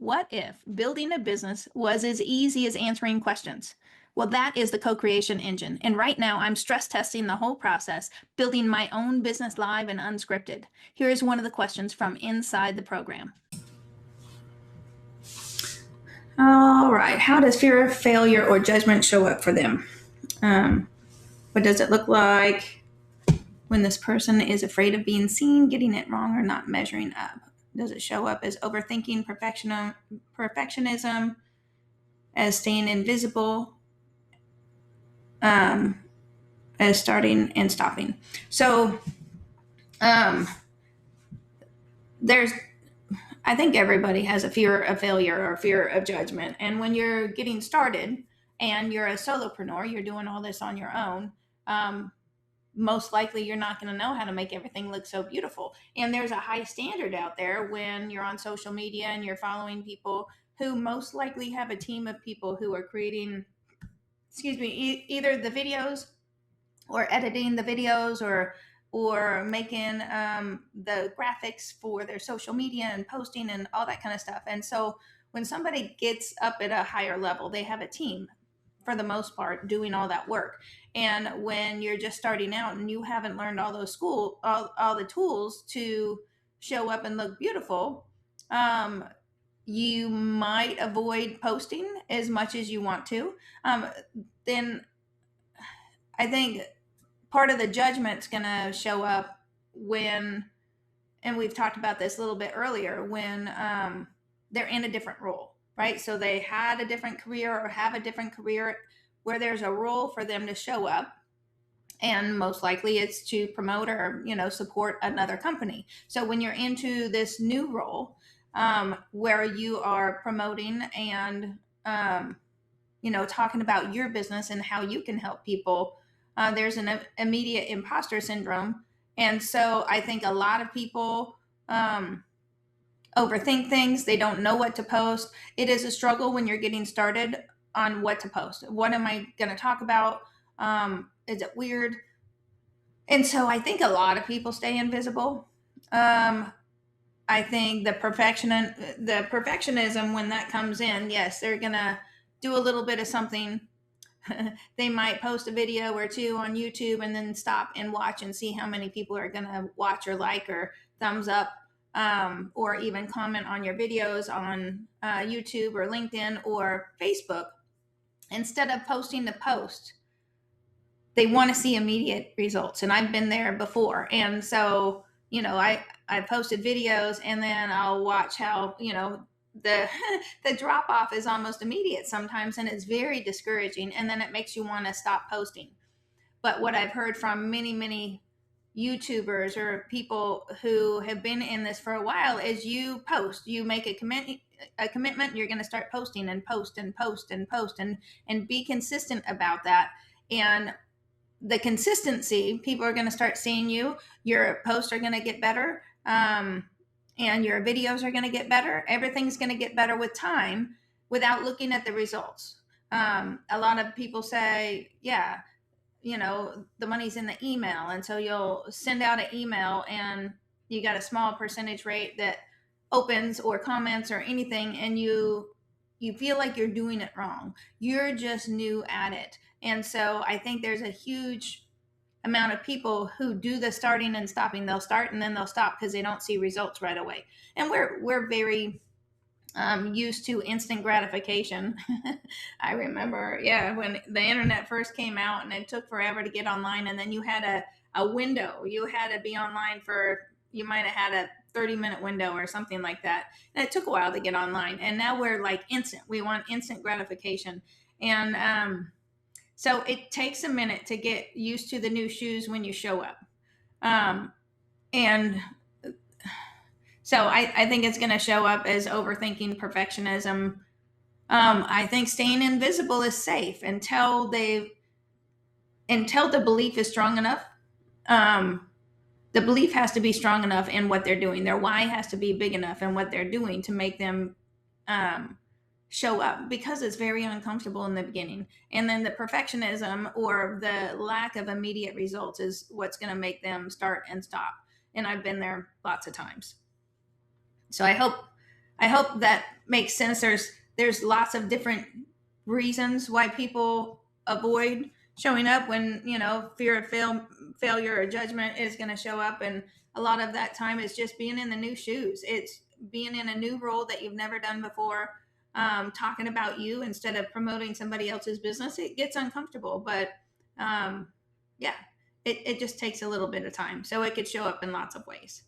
What if building a business was as easy as answering questions? Well, that is the CoCreation Engine. And right now, I'm stress testing the whole process, building my own business live and unscripted. Here is one of the questions from inside the program. All right. How does fear of failure or judgment show up for them? What does it look like when this person is afraid of being seen, getting it wrong, or not measuring up? Does it show up as overthinking, perfectionism, as staying invisible, as starting and stopping? So there's, I think everybody has a fear of failure or fear of judgment. And when you're getting started and you're a solopreneur, you're doing all this on your own. Most likely you're not going to know how to make everything look so beautiful. And there's a high standard out there when you're on social media and you're following people who most likely have a team of people who are creating, either the videos or editing the videos or making the graphics for their social media and posting and all that kind of stuff. And so when somebody gets up at a higher level, they have a team for the most part doing all that work. And when you're just starting out and you haven't learned all those all the tools to show up and look beautiful, you might avoid posting as much as you want to. Then I think part of the judgment's going to show up when, and we've talked about this a little bit earlier, when they're in a different role, right? So they had a different career or have a different career where there's a role for them to show up. And most likely it's to promote or, support another company. So when you're into this new role where you are promoting and, talking about your business and how you can help people, there's an immediate imposter syndrome. And so I think a lot of people overthink things. They don't know what to post. It is a struggle when you're getting started on what to post. What am I going to talk about? Is it weird? And so I think a lot of people stay invisible. I think the perfectionism, when that comes in, yes, they're going to do a little bit of something. They might post a video or two on YouTube and then stop and watch and see how many people are going to watch or like or thumbs up, or even comment on your videos on YouTube or LinkedIn or Facebook. Instead of posting the post, they want to see immediate results. And I've been there before. And so, I posted videos and then I'll watch how, the drop off is almost immediate sometimes, and it's very discouraging, and then it makes you want to stop posting. But what I've heard from many YouTubers or people who have been in this for a while is you post, you make a commitment, you're going to start posting and post and be consistent about that. And the consistency, people are going to start seeing you, your posts are going to get better, and your videos are going to get better. Everything's going to get better with time without looking at the results. A lot of people say, yeah, the money's in the email. And so you'll send out an email and you got a small percentage rate that opens or comments or anything. And you feel like you're doing it wrong. You're just new at it. And so I think there's a huge amount of people who do the starting and stopping. They'll start and then they'll stop because they don't see results right away. And we're very used to instant gratification. I remember, when the internet first came out and it took forever to get online, and then you had a window. You had to be online you might have had a 30-minute window or something like that. And it took a while to get online. And now we're like instant. We want instant gratification. And so it takes a minute to get used to the new shoes when you show up. And so I think it's going to show up as overthinking, perfectionism. I think staying invisible is safe until the belief is strong enough. The belief has to be strong enough in what they're doing. Their why has to be big enough in what they're doing to make them show up, because it's very uncomfortable in the beginning. And then the perfectionism or the lack of immediate results is what's going to make them start and stop. And I've been there lots of times. So I hope I hope that makes sense. There's lots of different reasons why people avoid showing up when, fear of failure or judgment is going to show up. And a lot of that time is just being in the new shoes. It's being in a new role that you've never done before, talking about you instead of promoting somebody else's business. It gets uncomfortable, but yeah, it just takes a little bit of time. So it could show up in lots of ways.